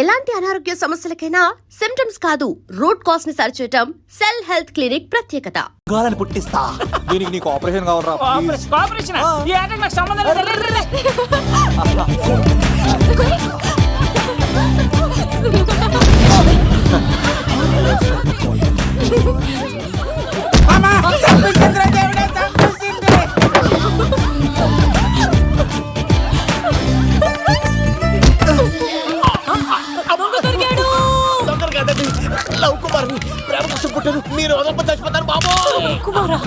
ఎలాంటి అనారోగ్య సమస్యలకైనా సిమ్టమ్స్ కాదు రూట్ కాజ్ ని సరిచేయటం సెల్ హెల్త్ క్లినిక్ ప్రత్యేకత. గాలని పుట్టిస్తా. దీనికి నీకు ఆపరేషన్ కావాలరా? ఆపరేషన్ ఈ ఆటకి నాకు సంబంధం లేదు. లవ్ కుమార్ ప్రేమ కోసం పుట్టారు. మీరు వదలప చచ్చిపోతారు బాబు. కుమారా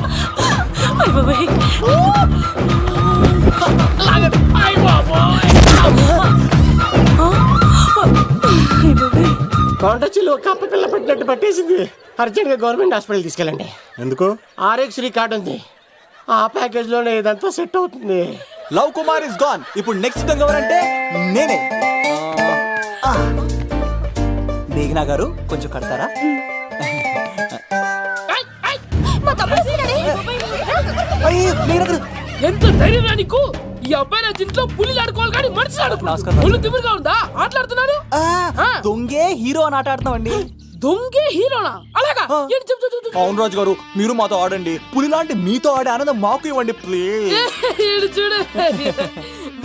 కొండ చిల్లు కప్ప పిల్ల పట్టినట్టు పట్టేసింది. అర్జెంట్ గా గవర్నమెంట్ హాస్పిటల్ తీసుకెళ్ళండి. ఎందుకు? ఆర్ఎక్స్ కార్డు ఉంది. ఆ ప్యాకేజ్ లోనే ఇదంతా సెట్ అవుతుంది. Love Kumar is gone. ఇప్పుడు నెక్స్ట్ దొంగ ఎవరంటే నేనే. మేఘనా గారు కొంచెం కడతారా? ఎంత ధైర్యం నీకు? ఈ అబ్బాయి నా ఇంట్లో పులిలు ఆడుకోవాలి కానీ మనిషి ఆడుకున్నాడు. పులి తిమ్మిరిగా ఉందా? ఆటలాడుతున్నారు. దొంగే హీరో అని ఆట ఆడుతున్నామండి. దొంగే హీరోనా? అలాగా? అవును రాజు గారు, మీరు మాతో ఆడండి. పులి లాంటి మీతో ఆడే ఆనందం మాకు ఇవ్వండి ప్లీజ్. చూడు,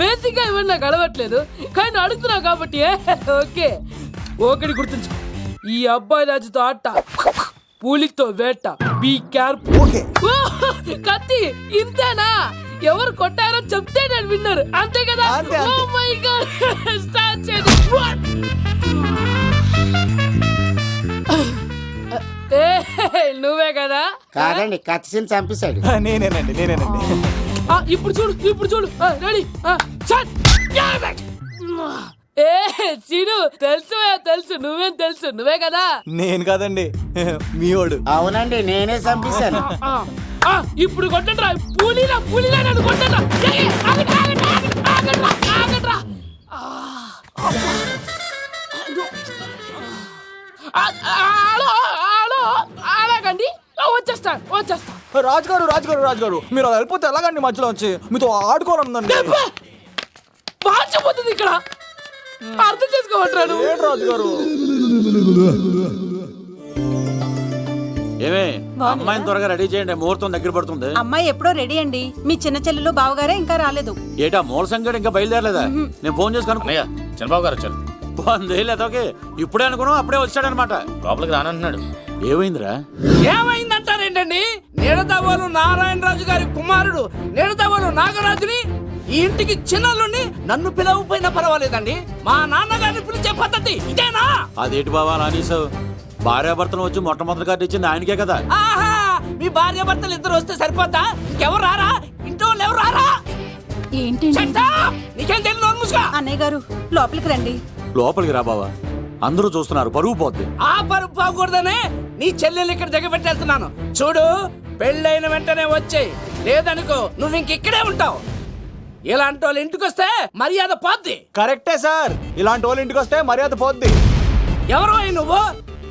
బేసిక్ గా ఇవన్నీ నాకు అలవట్లేదు కానీ అడుగుతున్నావు కాబట్టి ఓకే. ఒకటి గుర్తుంచు, ఈ అబ్బాయి రాజుతో ఆట, పులితో వేట. Be careful. కత్తి ఇంతేనా? ఎవరు కొట్టారో చెప్తే నేను విన్నారు, అంతే కదా? ఓ మై గాడ్, స్టార్ట్ చేయండి. నువ్వే కదా? కాదండి, కత్తిని చంపేశాడు. నేనేనండి. ఇప్పుడు చూడు. రెడీ? సీను, తెలుసు నువ్వేం తెలుసు, నువ్వే కదా? నేను కాదండి, మీవాడు. అవునండి, నేనే చంపేశాను. ఇప్పుడు కొట్టండి రా. పూలీలా నన్ను కొట్టండి. అలాగండి, వచ్చేస్తా. రాజు గారు మీరు అలా వెళ్ళిపోతే ఎలాగండి? మధ్యలో వచ్చి మీతో ఆడుకోవాలనుందండి. మార్చిపోతుంది ఇక్కడ, అర్థం చేసుకోవట్రాడు. రాజు గారు ఏమే, అమ్మాయిని త్వరగా రెడీ చేయండి, ముహూర్తం దగ్గర పడుతుంది. అమ్మాయి ఎప్పుడో రెడీ అండి. మీ చిన్న చెల్లెలు బావగారే ఇంకా రాలేదు. ఏటా మూల సంగడి ఇంకా బయలుదేరలేదా? నేను ఫోన్ చేసి కనుక్కున్నాయా. చంద్రబాబు గారు వచ్చారు. లేదోకే ఇప్పుడే అనుకున్నాం, అప్పుడే వచ్చాడనమాట. లోపలికి రానంటున్నాడు. ఏమైందిరా? ఏమైందంటారేంటండి? నిడదవోలు నారాయణరాజు గారి కుమారుడు నిడదవోలు నాగరాజుని ఈ ఇంటికి చిన్నల్లుండి నన్ను పిలవకపోయినా పర్వాలేదండి, మా నాన్నగారిని పిలిచే పద్ధతి ఇదేనా? అదేంటి బాబా అలానేసావు? భార్యాభర్తలు వచ్చి మొట్టమొదటి కార్డు ఇచ్చింది ఆయనకే కదా. ఆహా, మీ భార్యాభర్తలు ఇద్దరు వస్తే సరిపోతా? ఇంకెవరు రారా? ఇంట్లో వాళ్ళు ఎవరు రారా? ఏంటి నీకేం తెలియదు? అన్నయ్య గారు లోపలికి రండి. లోపలికి రా బావా, అందరూ చూస్తున్నారు, పరుగు పోద్ది. ఆ పరుగు పోకూడదనే నీ చెల్లెలు ఇక్కడ దిగబెట్టి వెళ్తున్నాను. చూడు, పెళ్ళైన వెంటనే వచ్చేయి, లేదనుకో నువ్వు ఇంకెక్కడే ఉంటావు. ఇలాంటి వాళ్ళు ఇంటికి వస్తే మర్యాద పోద్ది. కరెక్టే సార్, ఇలాంటి వాళ్ళ ఇంటికి వస్తే మర్యాద పోద్ది. ఎవరు నువ్వు?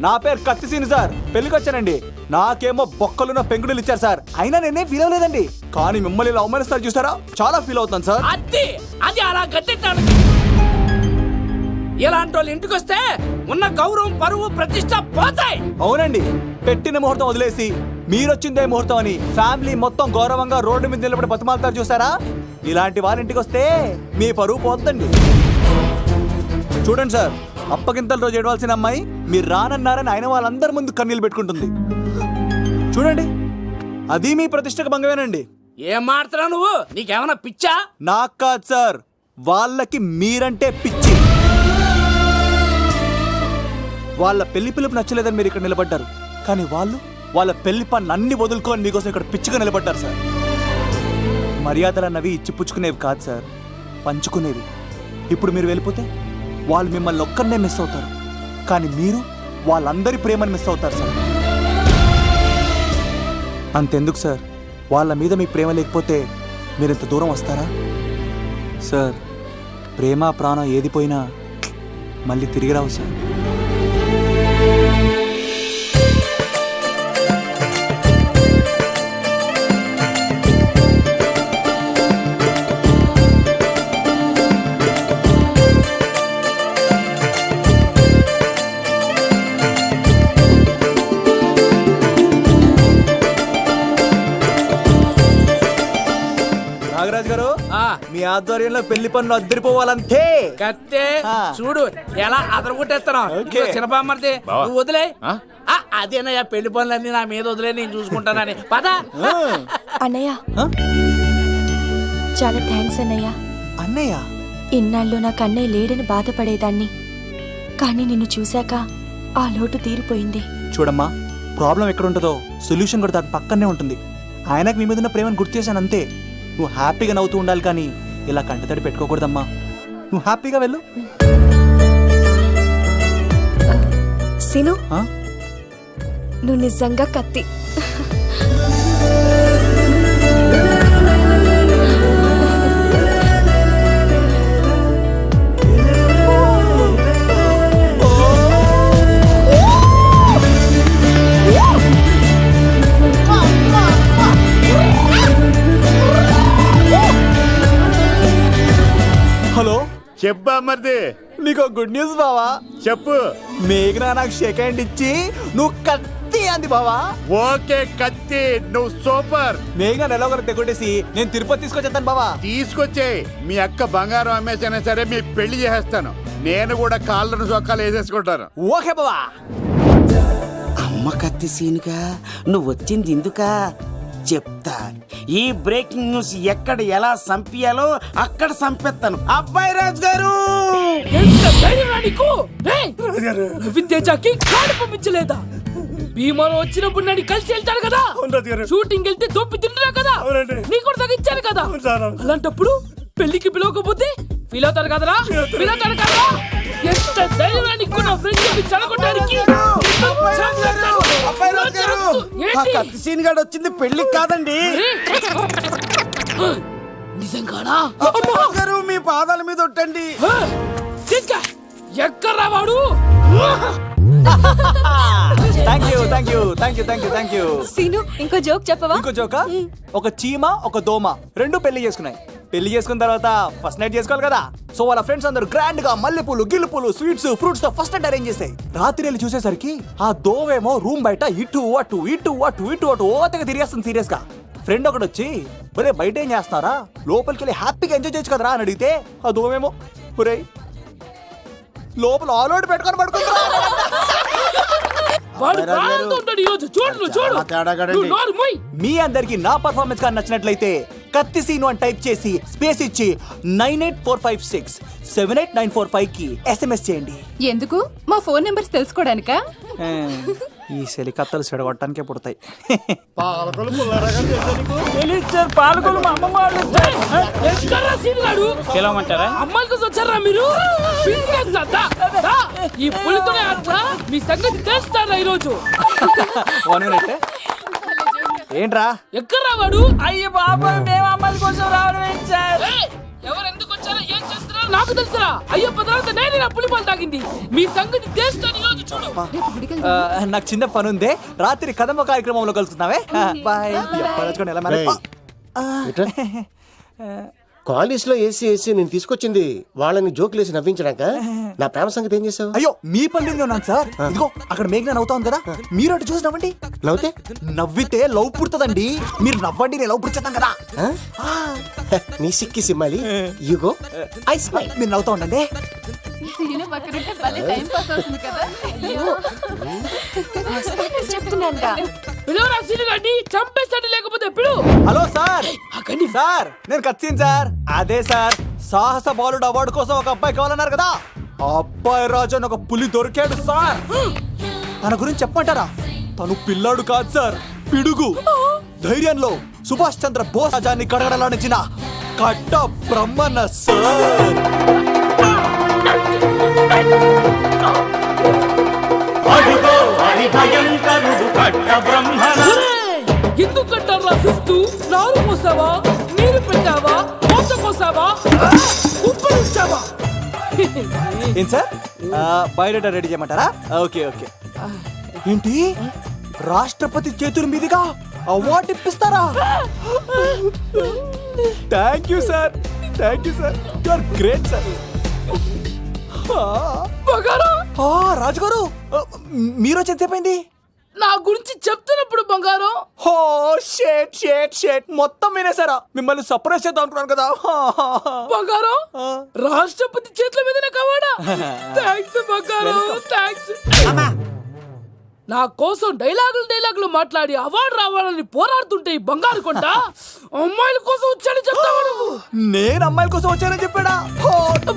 నా పేరు కత్తిసీని సార్, పెళ్లికి వచ్చానండి. నాకేమో బొక్కలున్న పెంకుడులు ఇచ్చారు సార్, అయినా నేనే ఫీల్ అవ్వలేదండి. కానీ మిమ్మల్ని ఇలా అవమానిస్తారు చూసారా, చాలా ఫీల్ అవుతాను సార్. అది అలా గట్టెట్టాడు. ఇలాంటి వాళ్ళు ఇంటికి వస్తే ఉన్న గౌరవం, పరువు, ప్రతిష్ట పోతాయి. అవునండి, పెట్టిన ముహూర్తం వదిలేసి మీరొచ్చిందే ముహూర్తం అని ఫ్యామిలీ మొత్తం గౌరవంగా రోడ్డు మీద నిలబడి బతిమాలుతారు చూసారా. ఇలాంటి వాళ్ళ ఇంటికి వస్తే మీ పరువు పోతుందండి. చూడండి సార్, అప్పగింతల రోజు ఏడవలసిన అమ్మాయి మీరు రానన్నారని ఆయన వాళ్ళందరి ముందు కన్నీళ్ళు పెట్టుకుంటుంది. చూడండి, అది మీ ప్రతిష్టకు భంగమేనండి. ఏం మాట్లాడుతున్నావు నువ్వు? నీకేమన్నా పిచ్చా? నాకు కాదు సార్, వాళ్ళకి మీరంటే పిచ్చి. వాళ్ళ పెళ్లి పిలుపు నచ్చలేదని మీరు ఇక్కడ నిలబడ్డారు, కానీ వాళ్ళు వాళ్ళ పెళ్లి పనులు అన్ని వదులుకొని మీకోసం ఇక్కడ పిచ్చిగా నిలబడ్డారు సార్. మర్యాదలు అన్నవి ఇచ్చిపుచ్చుకునేవి కాదు సార్, పంచుకునేవి. ఇప్పుడు మీరు వెళ్ళిపోతే వాళ్ళు మిమ్మల్ని ఒక్కరినే మిస్ అవుతారు, కానీ మీరు వాళ్ళందరి ప్రేమను మిస్ అవుతారు సార్. అంతెందుకు సార్, వాళ్ళ మీద మీకు ప్రేమ లేకపోతే మీరు ఇంత దూరం వస్తారా సార్? ప్రేమ ప్రాణం ఏది పోయినా మళ్ళీ తిరిగి రావు సార్. మీ ఆధ్వర్యంలో పెళ్లి పనులు అద్దరిపోవాలంతే. కత్తే ఆ. చూడు ఎలా అదరగొట్టేస్తాను. ఓకే. చిన్నపామర్ది బావా. నువ్వు వదిలే. ఆ? అదేనయ్యా పెళ్లి పనులన్నీ నా మీద వదిలే, నేను చూసుకుంటానని పద. అన్నయ్య ఆ? చాలా థ్యాంక్స్ అన్నయ్య. అన్నయ్య ఇన్నాళ్ళు నాకు అన్నయ్య లేడని బాధపడేదాన్ని, కానీ నిన్ను చూశాక ఆ లోటు తీరిపోయింది. చూడమ్మా, ప్రాబ్లం ఎక్కడ ఉంటుందో సొల్యూషన్ కూడా దాని పక్కనే ఉంటుంది. ఆయనకు మీ మీద ఉన్న ప్రేమను గుర్తు చేశాను అంతే. నువ్వు హ్యాపీగా నవ్వుతూ ఉండాలి, కానీ ఇలా కంటతడి పెట్టుకోకూడదమ్మా. నువ్వు హ్యాపీగా వెళ్ళు. సిను, ఆ? నువ్వు నిజంగా కత్తి. హలో, చెప్పా మరిది, నీకు గుడ్ న్యూస్ బావా. చెప్పు. మేఘనా నాకు షేక్ హ్యాండ్ ఇచ్చి నువ్వు కత్తి అంది బావా. ఓకే కత్తి, నువ్వు సూపర్. మేఘనా ఎలా ఒకరు తెగొట్టేసి నేను తిరుపతి తీసుకొచ్చేస్తాను బావా. తీసుకొచ్చే మీ అక్క బంగారం అమ్మేసైనా సరే మీ పెళ్లి చేసేస్తాను. నేను కూడా కాళ్ళను చొక్కాలు వేసేసుకుంటాను. ఓకే బావా. అమ్మ కత్తి సీనుగా నువ్వు వచ్చింది ఎందుకా చెప్తా. ఈ బ్రేకింగ్ న్యూస్ ఎక్కడ ఎలా సంపియాలో అక్కడ సంపెత్తాను. అబ్బాయి రాజు గారు, ఎంత ధైర్యం రా నీకు? రేయ్! రవితేజకి కాడు పంపించలేదా? భీమాలో వచ్చినప్పుడు నన్ను కలిసి వెళ్తారు కదా, షూటింగ్ వెళ్తే దొప్పి తింటున్నా కదా, నీకు కూడా తగ్గించాను కదా. అలాంటప్పుడు పెళ్లికి పిలవకపోతే ఫీల్ అవుతారు కదరా, ఫీల్ అవుతారు కదా. ఎంత ధైర్యం రా నీకు నా ఫ్రెండ్ చెడగొట్టడానికి? ఆ కత్తి సీన్ గాడు వచ్చింది పెళ్లికి కాదండి. నిజంగానా? అబ్బాయి గారు మీ పాదాల మీద ఒట్టండి. ఎక్కడ్రా వాడు? Thank you thank you thank you thank you thank you. Seenu, ఇంకో జోక్ చెప్పవా? ఇంకో జోకా? ఒక చీమ ఒక దోమ రెండు పెళ్లి చేసుకున్నాయి. పెళ్లి చేసుకున్న తర్వాత ఫస్ట్ నైట్ చేసుకోవాలి కదా. సో వాళ్ళ ఫ్రెండ్స్ అందరూ గ్రాండ్ గా మల్లెపూలు గిల్లుపూలు స్వీట్స్ ఫ్రూట్స్ తో ఫస్ట్ నైట్ అరేంజ్ చేస్తాయి. రాత్రి వెళ్ళి చూసేసరికి ఆ దోవేమో రూమ్ బయట ఇటు అటు ఇటు అటు ఇటు అటు ఓతగా తిరిగేస్తుంది సీరియస్ గా. ఫ్రెండ్ ఒకటి వచ్చి ఒరే బయట ఏం చేస్తున్నారా, లోపలికి వెళ్ళి హ్యాపీగా ఎంజాయ్ చేయొచ్చు కదరా అని అడిగితే ఆ దోవేమో ఒరే లోపల ఆల్ అవుట్ పెట్టుకొని పడుకుంటా. వాడు ప్రాణంతో ఉంటాడు ఈరోజు. చూడు చూడు. నువ్వు నోరు మూయ్. మీ అందరికి నా పర్ఫార్మెన్స్ గా నచ్చినట్లయితే కత్తి సీను అని టైప్ చేసి స్పేస్ ఇచ్చి 9845678945 కి SMS చేయండి. ఎందుకు? మా ఫోన్ నెంబర్స్ తెలుసుకోవడానికా? ఈ సెలికత్తలు చెడగొట్టడానికే పుడతాయి. ఎక్కడ్రా సీన్ గాడు? అమ్మాయిల కోసం వచ్చారా మీరు? పిసికేస్తా. దా, దా. ఈ పులితోనే అట్లా మీ సంగతి తెలుస్తారా ఈరోజు? 1 minute. ఏంట్రా ఎక్కడ్రా వాడు? అయ్యో బాబా, మేము అమ్మాయిల కోసం రావడం ఏంటి సార్? ఏయ్! ఎవరు ఎందుకు వచ్చారో ఏం చేస్తున్నారో నాకు తెలుసురా. అయ్యో తర్వాత నేనే నా పులిపాలు తాగింది. మీ సంగతి తెలుస్తాను ఈరోజు. చూడు. నాకు చిన్న పని ఉంది, రాత్రి కదమ్మ కార్యక్రమంలో కలుసుకున్నావే. బాయ్. ఎలా మరి? కాలేజ్ లో ఏసీ నేను తీసుకొచ్చింది వాళ్ళని జోకులేసి నవ్వించడాక. నా ప్రేమ సంగతి ఏం చేసావు? అయ్యో మీ పని ఉన్నాను సార్. ఇదిగో అక్కడ మేఘన నవ్వుతాను కదా, మీరు అటు చూసి నవ్వండి. నవ్వుతే నవ్వితే లవ్ పుడుతుందండి. మీరు నవ్వండి, నేను లవ్ పుడిచేస్తాం కదా. నీ సిక్కి సిమ్మాలి యుగో ఐ స్మైల్. మీరు నవ్వుతా ఉండండి. చెప్తున్నాను. పిలువరా సీన్ గాడిని, చంపేస్తాడు లేకపోతే పిలు. Hello sir. సార్ నేను కత్తిన్ సార్. అదే సార్, సాహస బాలుడు అవార్డు కోసం ఒక అబ్బాయి కావాలన్నారు కదా. ఆ అబ్బాయి రాజు అని ఒక పులి దొరికాడు సార్. తన గురించి చెప్పమంటారా? తను పిల్లాడు కాదు సార్, పిడుగు. ధైర్యంలో సుభాష్ చంద్ర బోస్ రాజాన్ని కడగడలాడించిన కట్ట బ్రహ్మన్న సార్. ఎందుకు కట్టారా చూస్తూ? నారు పోసావా, నీరు పెట్టావా, మోస పోసావా, ఉప్పు ఇచ్చావా? ఏం సార్, బయోడేటా రెడీ చేయమంటారా? Okay okay. ఏంటి రాష్ట్రపతి చేతుల మీదుగా అవార్డు ఇప్పిస్తారా? Thank you sir, thank you sir, you are great sir. రాజుగారు మీరు వచ్చేది చెప్పండి. నా గురించి చెప్తున్నప్పుడు బంగారం హో షేట్ షేట్ షేట్ మొత్తం వినేసారా? మిమ్మల్ని సర్ప్రైజ్ చేద్దాం అనుకున్నాను కదా. బంగారం రాష్ట్రపతి చేతుల మీదనే కావాడా? థ్యాంక్స్ బంగారం, థ్యాంక్స్. నా కోసం డైలాగులు మాట్లాడి అవార్డు రావాలని పోరాడుతుంటే ఈ బంగారు కొండ అమ్మాయిల కోసం వచ్చాడని చెప్తావా నువ్వు? నేను అమ్మాయిల కోసం వచ్చానని చెప్పాడా?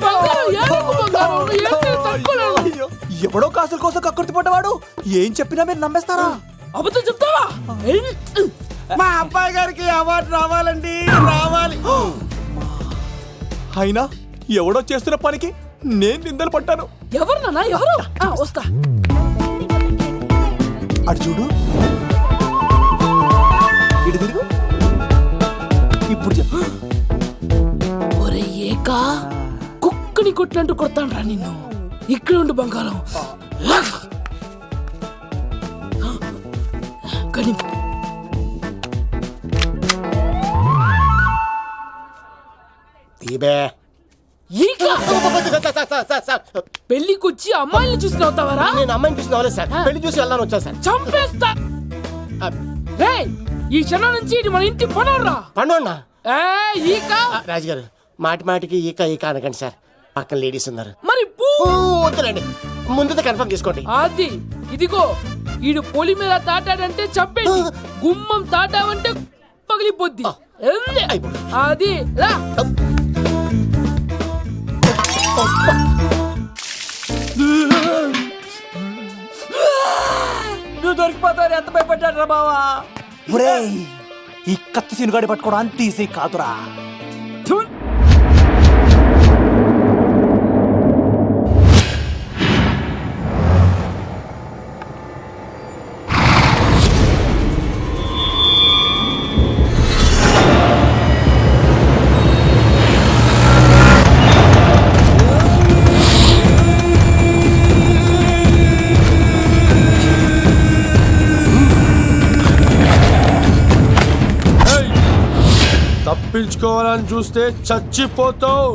బంగారం, ఏడుపు బంగారం, ఏం చేయాలో తట్టుకోలేను. అయ్యో, ఎవడో కాసుల కోసం కక్కుర్తి పడ్డవాడు ఏం చెప్పినా మీరు నమ్మేస్తారా? అబద్ధం చెప్తావా? మా అబ్బాయి గారికి అవార్డు రావాలండి, రావాలి. అయినా ఎవడో చేస్తున్న పనికి నేను నిందలు పట్టాను. ఎవరు నాన్న, ఎవరు? వస్తా. అటు చూడు, ఇటు తిరుగు. ఇప్పుడు చెప్పు. ఒరే ఏకా, కుక్కని కొట్టినట్టు కొడతాను రా నిన్ను. ఇక్కడ ఉండు బంగారం. కానీ తీబే ఈకా పెళ్లికొచ్చి అమ్మాయిని చూసి నవ్వుతావరా? నేను అమ్మాయిని చూసి నవ్వలేదు సార్, పెళ్లి చూసి వెళ్దాను వచ్చా సార్. చంపేస్తా. రేయ్, ఈ క్షణం నుంచి ఇది మన ఇంటి పనోడ్రా. పండున్నా ఈకా రాజుగారు, మాటి మాటికి ఈక ఈక అనకండి సార్, పక్కన లేడీస్ ఉన్నారు. మరి పూ వద్దులేండి, ముందు కన్ఫర్మ్ చేసుకోండి. అది ఇదిగో, ఈడు పొలి మీద తాటాడంటే చంపేది, గుమ్మం తాటావంటే పగిలిపోద్ది. అది రా. నువ్వు దొరికిపోతావు, ఎంత భయపడ్డాడు బావా. ఈ కత్తి సీనుగాడి పట్టుకోవడం అంత ఈజీ కాదురా. తప్పించుకోవాలని చూస్తే చచ్చిపోతావు.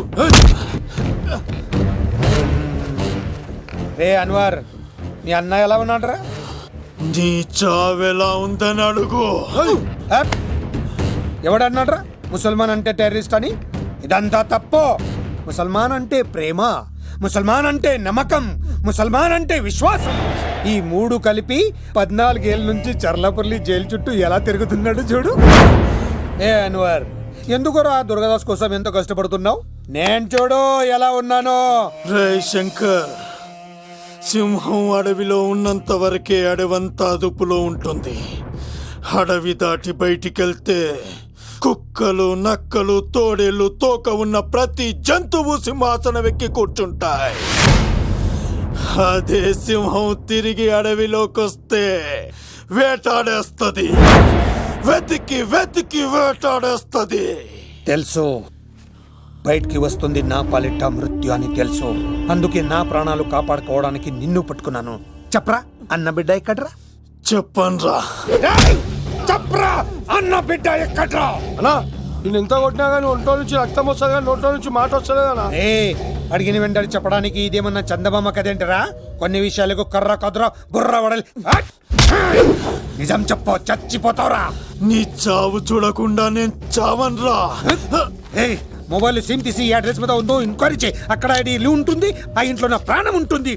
రే అన్వర్, మీ అన్న ఎలా ఉన్నాడరా? నీ చావెలా ఉందని అడుగు. ఎవడన్నాడ్రా ముసల్మాన్ అంటే టెర్రరిస్ట్ అని? ఇదంతా తప్పు. ముసల్మాన్ అంటే ప్రేమ, ముసల్మాన్ అంటే నమ్మకం, ముసల్మాన్ అంటే విశ్వాసం. ఈ మూడు కలిపి 14 ఏళ్ళ నుంచి చర్లపల్లి జైలు చుట్టూ ఎలా తిరుగుతున్నాడు చూడు. ఏ అన్వర్, ఎందుకురా దుర్గదాస్ కోసం ఎంతో కష్టపడుతున్నావు? నేను చూడు ఎలా ఉన్నానో. రే శంకర్, సింహం అడవిలో ఉన్నంత వరకే అడవంతా అదుపులో ఉంటుంది. అడవి దాటి బయటికెళ్తే కుక్కలు, నక్కలు, తోడేళ్లు, తోక ఉన్న ప్రతి జంతువు సింహాసనం ఎక్కి కూర్చుంటాయి. అదే సింహం తిరిగి అడవిలోకి వస్తే వేటాడేస్తది, వెతికి వెతికి వేటాడేస్తది. తెలుసు, బయటికి వస్తుంది నా పాలిట మృత్యు అని తెలుసు. అందుకే నా ప్రాణాలు కాపాడుకోవడానికి నిన్ను పట్టుకున్నాను. చెప్పరా అన్న బిడ్డ ఎక్కడ్రా? చెప్పన్రా. చెప్పరా అన్న బిడ్డ ఎక్కడ్రా? అన్నా, నేను ఎంత కొట్టినా కానీ ఒంట్లో నుంచి రక్తం వస్తుంది కానీ నోట్లో నుంచి మాట వస్తుంది కదా. అడిగిన వెంటనే చెప్పడానికి ఇదేమన్నా చందమామ కదేంటరా? కొన్ని విషయాలకు కర్ర కదురా బుర్ర వడలి. నిజం చెప్పు, చచ్చిపోతావురా. నీ చావు చూడకుండా నేను చావన్రా. మొబైల్ సిమ్ తీసి ఈ అడ్రస్ మీద ఉందో ఎంక్వైరీ చేయి. అక్కడ ఐడి ఉంటుంది, ఆ ఇంట్లో నా ప్రాణం ఉంటుంది.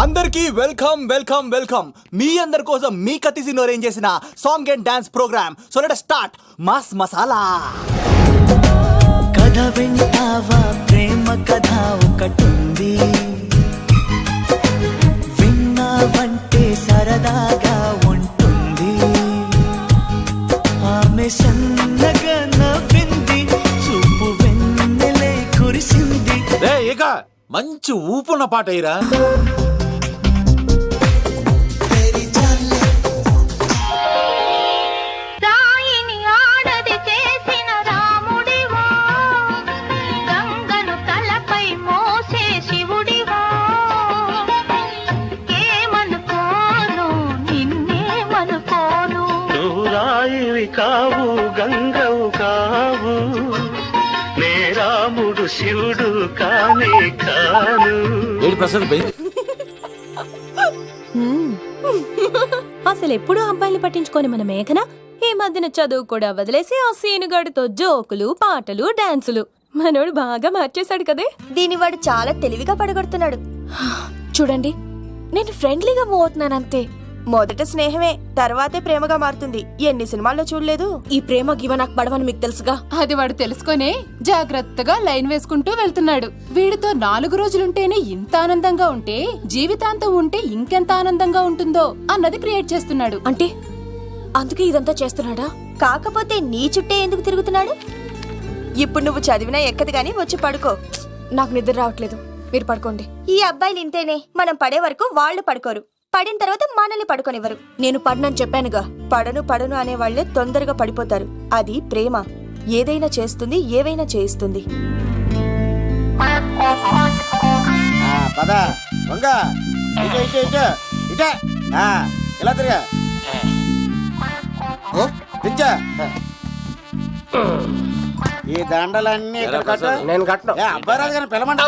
అందరికీ వెల్కమ్ వెల్కమ్ వెల్కమ్. మీ అందరి కోసం మీ కత్తి సీను అరేంజ్ చేసిన song and dance program. So let us start mass masala. కథ వింటావా, ప్రేమ కథ ఒకటుంది, విన్నావంటే సరదాగా ఉంటుంది. ఆమె సన్నగా నవ్వింది, చూపు వెన్నెలై కురిసింది. ఇక మంచి ఊపున్న పాట అయ్యరా. కావు గంగవు కావు, నే రాముడు శివుడు కానే కాను. ఏడు ప్రసాద్ పోయింది. అసలు ఎప్పుడూ అబ్బాయిలు పట్టించుకొని మన మేఘన ఈ మధ్యన చదువు కూడా వదిలేసి ఆ సీనుగాడితో జోకులు పాటలు డాన్సులు. మనోడు బాగా మార్చేశాడు కదే. దీని వాడు చాలా తెలివిగా పడగొడుతున్నాడు. చూడండి, నేను ఫ్రెండ్లీగా మూవ్ అవుతున్నానంతే. మొదట స్నేహమే, తర్వాతే ప్రేమగా మారుతుంది. ఎన్ని సినిమాల్లో చూడలేదు? ఈ ప్రేమ గివ నాకు పడవని మీకు తెలుసుగా. అది వాడు తెలుసుకొనే జాగ్రత్తగా లైన్ వేసుకుంటూ వెళ్తున్నాడు. వీడితో 4 రోజులుంటేనే ఇంత ఆనందంగా ఉంటే జీవితాంతం ఉంటే ఇంకెంత ఆనందంగా ఉంటుందో అన్నది క్రియేట్ చేస్తున్నాడు. అంటే అందుకే ఇదంతా చేస్తున్నాడా? కాకపోతే నీ చుట్టే ఎందుకు తిరుగుతున్నాడు? ఇప్పుడు నువ్వు చదివినా ఎక్కదు గాని వచ్చి పడుకో. నాకు నిద్ర రావట్లేదు, మీరు పడుకోండి. ఈ అబ్బాయిలు ఇంతేనే, మనం పడే వరకు వాళ్ళు పడుకోరు, పడిన తర్వాత మనల్ని పడుకోనివ్వరు. నేను పడనని చెప్పానుగా. పడను అనే వాళ్ళే తొందరగా పడిపోతారు. అది ప్రేమ, ఏదైనా చేస్తుంది, ఏవైనా చేయిస్తుంది. పద వంగ ఇలా తిరిగా తెచ్చా. ఈ దండలన్నీ ఇక్కడ కట్టు. నేను కట్టను. అబ్బాయి రాజు గారిని పిలమంటా.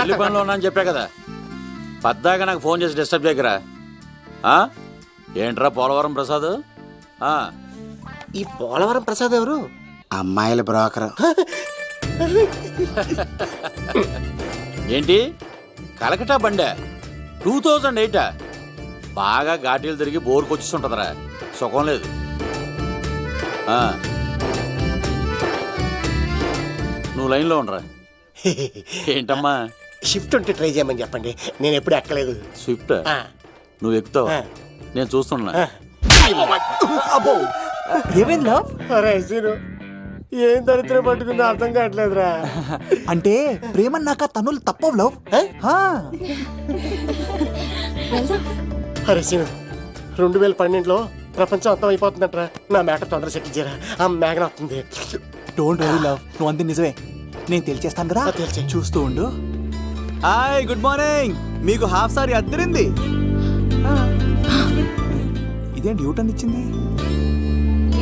పెళ్లి పనిలో ఉన్నాను చెప్పా కదా, పద్దాక నాకు ఫోన్ చేసి డిస్టర్బ్ చేయకరా. ఏంట్రా పోలవరం ప్రసాద్? ఈ పోలవరం ప్రసాద్ ఎవరు? అమ్మాయిల బ్రోకర్. ఏంటి కలకటా బండే 2008? బాగా ఘాటీలు తిరిగి బోర్కి వచ్చిస్తుంటదరా, సుఖం లేదు. నువ్వు లైన్లో ఉండరా. ఏంటమ్మా? షిఫ్ట్ ఉంటే ట్రై చేయమని చెప్పండి, నేను ఎప్పుడు ఎక్కలేదు. స్విఫ్ట్ నువ్వు ఎక్కుతావు, నేను చూస్తున్నా. అబ్బో ఏమైందా? అరే సీను, ఏం దరిద్రం పట్టుకుందో అర్థం కావట్లేదురా. అంటే ప్రేమ నాక తనులు తప్పవు లవ్. అరే సీను, 2012లో ప్రపంచం అంతం అయిపోతుందట్రా. నా మ్యాటర్ తొందర సెటిల్ చేయరా, ఆ మేఘన వస్తుంది. డోంట్ వరీ లవ్, నువ్వు అంతే నిజమే, నేను తెలిచేస్తాను కదా. చూస్తూ ఉండు. Hi, good morning. మీకు హాఫ్ సారీ అద్దరింది. ఇదేంటి యూటర్న్ ఇచ్చింది?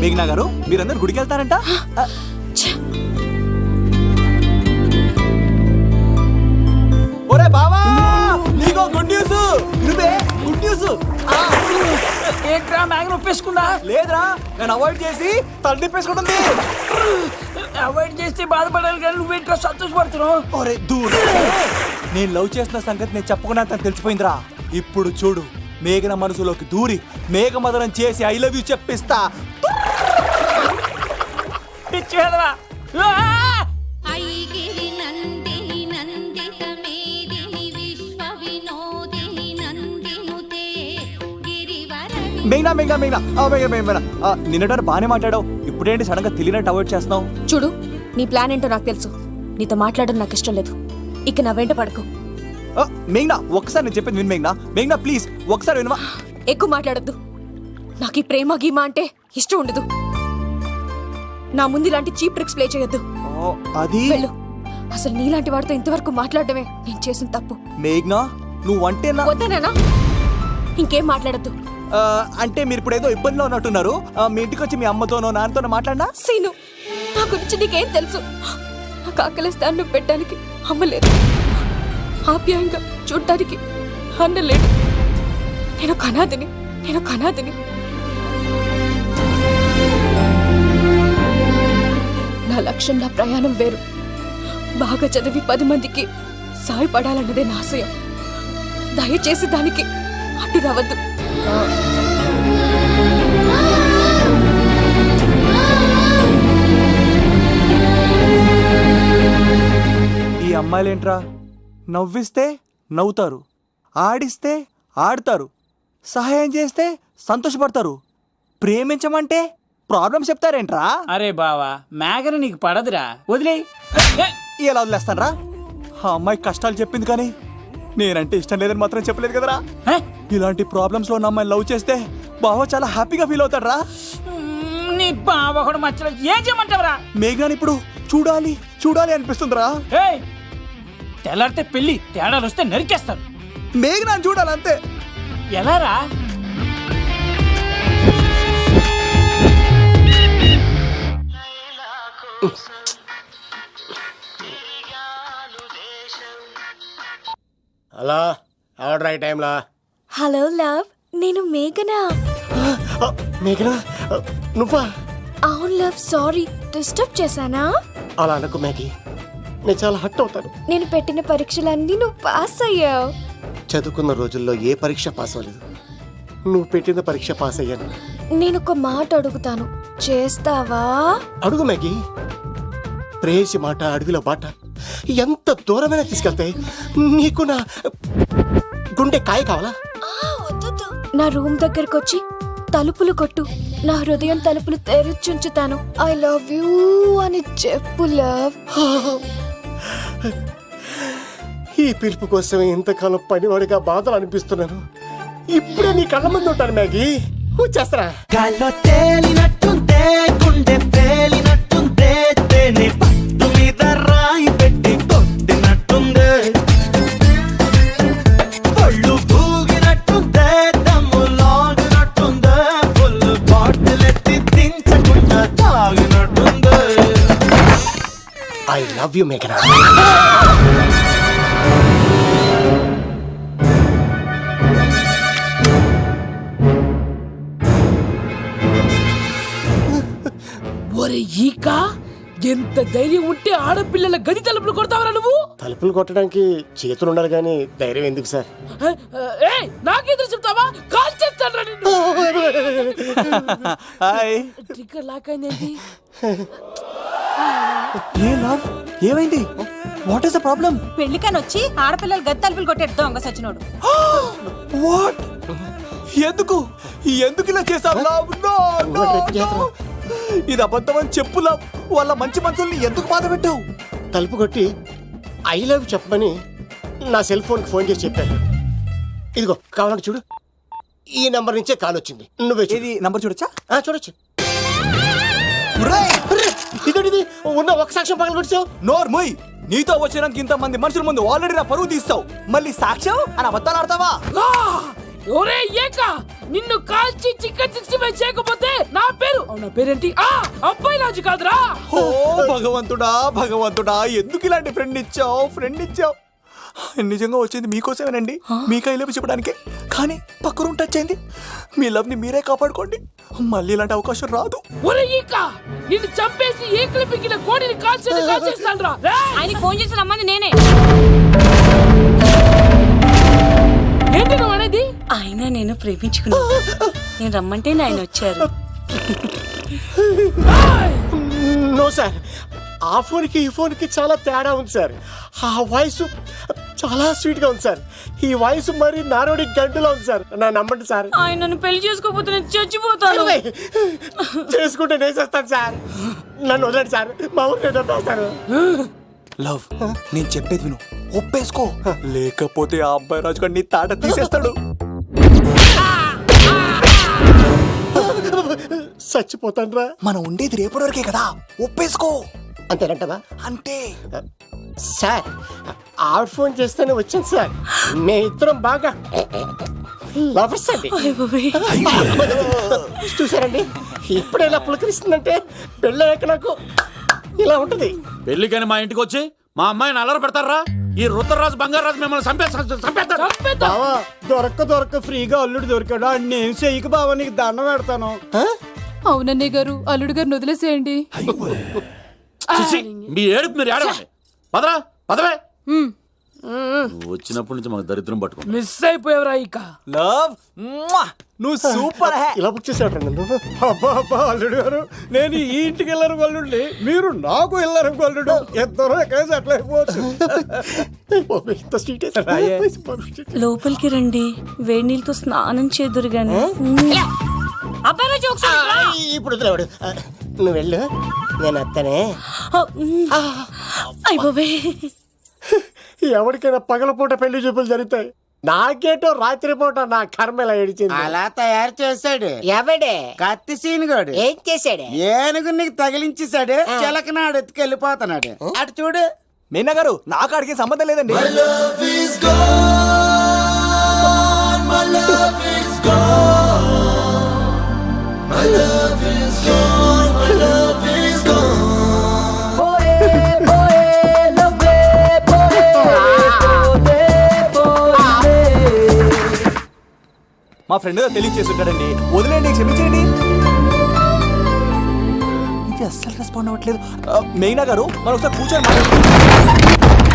మేఘనా గారు, మీరందరూ గుడికి వెళ్తారంట. ఒరే బావా, నీకో గుడ్ న్యూస్. నువ్వే గుడ్ న్యూస్. ఏంట్రా మ్యాగ్ నొప్పేసుకున్నా? లేదురా, నేను అవాయిడ్ చేసి తల తిప్పేసుకుంటుంది. అవాయిడ్ చేస్తే బాధపడాలి కానీ నువ్వేంట్రా సంతోషపడుతున్నావు? ఒరే దూర్, నేను లవ్ చేస్తున్న సంగతి నేను చెప్పకుండా తనకు తెలిసిపోయిందిరా. ఇప్పుడు చూడు, మేఘన మనసులోకి దూరి మేఘమదనం చేసి ఐ లవ్ యూ చెప్పిస్తా. పిచ్చి వేదవా. మేఘనా మేఘనా మేఘనా మేఘనా, నిన్నటారు బానే మాట్లాడావు, ఇప్పుడేంటి సడన్ గా తెలియనట్టు అవాయిడ్ చేస్తున్నావు? చూడు, నీ ప్లాన్ ఏంటో నాకు తెలుసు. నీతో మాట్లాడడం నాకు ఇష్టం లేదు. ఇక నా వెంట పడుకో. మేఘనా, ఒక్కసారి నేను చెప్పేది విను. మేఘనా మేఘనా ప్లీజ్ ఒకసారి వినవా? ఎక్కువ మాట్లాడద్దు. నాకు ఈ ప్రేమ గీమా అంటే ఇష్టం ఉండదు. నా ముందు ఇలాంటి చీప్ ట్రిక్స్ ప్లే చేయొద్దు. అది వెళ్ళు. అసలు నీలాంటి వాడితో ఇంతవరకు మాట్లాడటమే నేను చేసిన తప్పు. మేఘనా, నువ్వంటే వద్దనేనా? ఇంకేం మాట్లాడద్దు. అంటే మీరు ఇప్పుడు ఏదో ఇబ్బందిలో ఉన్నట్టున్నారు. మీ ఇంటికి వచ్చి మీ అమ్మతోనో నాన్నతోనో మాట్లాడినా? సీను, నా గురించి నీకేం తెలుసు? నాకు ఆకలిస్తే అన్నం పెట్టడానికి అమ్మ లేదు, ఆప్యాయంగా చూడ్డానికి అన్న లేడు. నేను కనాదిని. నా లక్ష్యం, నా ప్రయాణం వేరు. బాగా చదివి 10 మందికి సాయపడాలన్నదే నా ఆశయం. దయచేసి దానికి అడ్డు రావద్దు. ఈ అమ్మాయిలేంట్రా, నవ్విస్తే నవ్వుతారు, ఆడిస్తే ఆడతారు, సహాయం చేస్తే సంతోషపడతారు, ప్రేమించమంటే ప్రాబ్లం చెప్తారేంట్రా? అరే బావా, మేఘన నీకు పడదురా, వదిలే. ఎలా వదిలేస్తానరా? ఆ అమ్మాయి కష్టాలు చెప్పింది కానీ నేనంటే ఇష్టం లేదని మాత్రం చెప్పలేదు కదరా. ఇలాంటి ప్రాబ్లమ్స్ లో ఉన్న అమ్మాయిని లవ్ చేస్తే బావ చాలా హ్యాపీగా ఫీల్ అవుతాడు రా. నీ బావ కూడా మచ్చలో ఏం చేయమంటావరా? మేఘనాని ఇప్పుడు చూడాలి అనిపిస్తుందిరా. తెల్లారితే పెళ్లి, తేడాలు వస్తే నరికేస్తారు. మేఘనాని చూడాలి అంతే. ఎలా రా? హలో, ఆర్డర్ అయ్యే టైంలా. హలో లవ్, నేను మేఘనా. మేఘనా నువ్వా? అవును లవ్, సారీ డిస్టర్బ్ చేశానా? అలా అనకు మ్యాగీ, నేను చాలా హట్ అవుతాను. నేను పెట్టిన పరీక్షలన్నీ నువ్వు పాస్ అయ్యావు. చదువుకున్న రోజుల్లో ఏ పరీక్ష పాస్ అవ్వలేదు, నువ్వు పెట్టిన పరీక్ష పాస్ అయ్యాను. నేను ఒక మాట అడుగుతాను, చేస్తావా? అడుగు మ్యాగీ. ప్రేయసి మాట అడవిలో బాట ఎంత దూరమైనా తీసుకెళ్తాయి. నీకు నా గుండె కాయ కావాలా? నా రూమ్ దగ్గరకు వచ్చి తలుపులు కొట్టు, నా హృదయం తలుపులు తెరిచుంచుతాను. ఐ లవ్ యూ అని చెప్పు లవ్. ఈ పిలుపు కోసమే ఇంతకాలం పనివాడిగా బాధలు అనిపిస్తున్నాను. ఇప్పుడే నీ కళ్ళ ముందు ఉంటాను మ్యాగీ, వచ్చేస్తారా? గాల్లో తేలినట్టుందే, గుండె పేలినట్టుందే, తేనె పట్టు మీద రాయి పెట్టి కొట్టినట్టుందే, పళ్ళు పూగినట్టుందే, దమ్ము లాగినట్టుందే, ఫుల్ బాటిల్ ఎత్తి దించకుండా తాగినట్టుందే. ఐ లవ్ యూ మేఘనా. ఒరే ఈక, ఎంత ధైర్యం ఉంటే ఆడపిల్లల గది తలుపులు కొడతావరా నువ్వు? తలుపులు కొట్టడానికి చేతులు ఉండాలి కానీ ధైర్యం ఎందుకు సార్? నాకెదురు చెప్తావా? కాల్ చేస్తాను నిన్ను. హాయ్. ట్రిగ్గర్ లాక్ అయిందేంటి? ఏ లవ్, ఏమైంది? What is the problem? పెళ్లికని వచ్చి ఆడపిల్లలు గది తలుపులు కొట్టే దొంగ సచ్చినోడు. వాట్? ఎందుకు ఎందుకు ఇలా చేశావు లవ్? నో నో నో, ఇది అబద్ధం అని చెప్పు లవ్. వాళ్ళ మంచి మనసుల్ని ఎందుకు బాధ పెట్టావు? తలుపు కొట్టి ఐ లవ్ చెప్పమని నా సెల్ ఫోన్కి ఫోన్ చేసి చెప్పాను. ఇదిగో కావాలంటే చూడు, ఈ నంబర్ నుంచే కాల్ వచ్చింది. నువ్వే ఇది నంబర్ చూడొచ్చా? చూడొచ్చు. ఇదేంటిది, ఉన్న ఒక సాక్ష్యం పగల కొట్టావు. నోర్ మొయ్, నీతో వచ్చినాక ఇంత మంది మనుషుల ముందు ఆల్రెడీ నా పరువు తీస్తావు, మళ్ళీ సాక్ష్యం అని అబద్ధాలు ఆడతావా? ఒరే ఏక, నిన్ను కాల్చి చికెన్ 65 చేయకపోతే నా పేరు, నా పేరేంటి? అబ్బాయి రాజు కాదురా. ఓ భగవంతుడా భగవంతుడా, ఎందుకు ఇలాంటి ఫ్రెండ్ ఇచ్చావు? నిజంగా వచ్చింది మీకోసమేనండి, మీకు ఐ లవ్ చెప్పడానికే. కానీ పక్క రూమ్ టచ్ అయింది. మీ లవ్ ని మీరే కాపాడుకోండి, మళ్ళీ ఇలాంటి అవకాశం రాదు. ఒరే ఈక, నిన్ను చంపేసి ఏకలు పిగిన కోడిని కాల్చేస్తాను రా. ఆయనకి ఫోన్ చేసి రమ్మని నేనే. ఏంటి నువ్వు అనేది? ఆయన నేను ప్రేమించుకున్నా, నేను రమ్మంటే ఆయన వచ్చారు. నో సార్, ఆ ఫోన్కి ఈ ఫోన్కి చాలా తేడా ఉంది సార్. ఆ వాయిస్ చాలా స్వీట్ గా ఉంది సార్, ఈ వాయిస్ మరి నారోడి గంటలో ఉంది సార్. నా నమ్మండి సార్. ఆయన నన్ను పెళ్లి చేసుకోకపోతే నేను చచ్చిపోతాను. చేసుకుంటే నేను చేస్తాను సార్, నన్ను వదలండి సార్, మా ఊరు చంపేస్తారు. లవ్, నేను చెప్పేది విను, ఒప్పేసుకో, లేకపోతే ఆ అబ్బాయి రాజు గారు నీ తాట తీసేస్తాడు. చచ్చిపోతాను రా. మనం ఉండేది రేపటి వరకే కదా, ఒప్పేసుకో. అంతేనంటవా? అంటే సార్, ఆవిడ ఫోన్ చేస్తేనే వచ్చాను సార్. మే ఇద్దరం బాగా లవర్స్ అండి. చూసారండి, ఇప్పుడేలా పులకరిస్తుందంటే పెళ్ళయ్యాక నాకు ఇలా ఉంటది. పెళ్లికని మా ఇంటికి వచ్చి మా అమ్మాయిని అల్లరి పెడతారా? ఈ రుద్రరాజు బంగారాజు మిమ్మల్ని చంపేస్తారు. బావా, దొరక్క ఫ్రీగా అల్లుడు దొరికాడు, నేను చెయ్యికి బావా నీకు దండం పెడతాను. అవునన్నయ్య గారు, అల్లుడు గారిని వదిలేసేయండి. మీ ఏడుపు మీరు ఏడవండి. పదవే. నువ్వు వచ్చినప్పటి నుంచి మాకు దరిద్రం పట్టుకో. మిస్ అయిపోయావురా ఈక. లవ్, నువ్వు సూపర్. ఇలా బుక్ చేసేవాడు నన్ను. అబ్బా అల్లుడు గారు, నేను ఈ ఇంటికి వెళ్ళరు గొల్లుండి, మీరు నాకు వెళ్ళరు గొల్లుడు, ఇద్దరు ఎక్కడైతే అట్లా అయిపోవచ్చు. లోపలికి రండి, వేడి నీళ్ళతో స్నానం చేదురు గాని. ఇప్పుడు వదిలేవాడు. నువ్వు వెళ్ళు, నేను అత్తనే. ఎవరికైనా పగలపూట పెళ్లి చూపులు జరుగుతాయి, నాకేటో రాత్రిపూట నా కర్మ ఇలా ఏడిచింది. అలా తయారు చేశాడు ఎవడే? కత్తి సీనుగాడు. ఏం చేశాడు? ఏనుగు నీకు తగిలించేశాడు, చిలకనాడు ఎత్తుకెళ్ళిపోతున్నాడు. అటు చూడు. మీనా గారు, నాకు అడిగే సంబంధం లేదండి. మా ఫ్రెండ్ గా తెలియచేసి ఉంటాడండి. వదిలేండి, క్షమించండి. ఇది అస్సలు రెస్పాండ్ అవ్వట్లేదు. మెయినా గారు మనం ఒకసారి కూర్చొని మాట్లాడుకుందాం.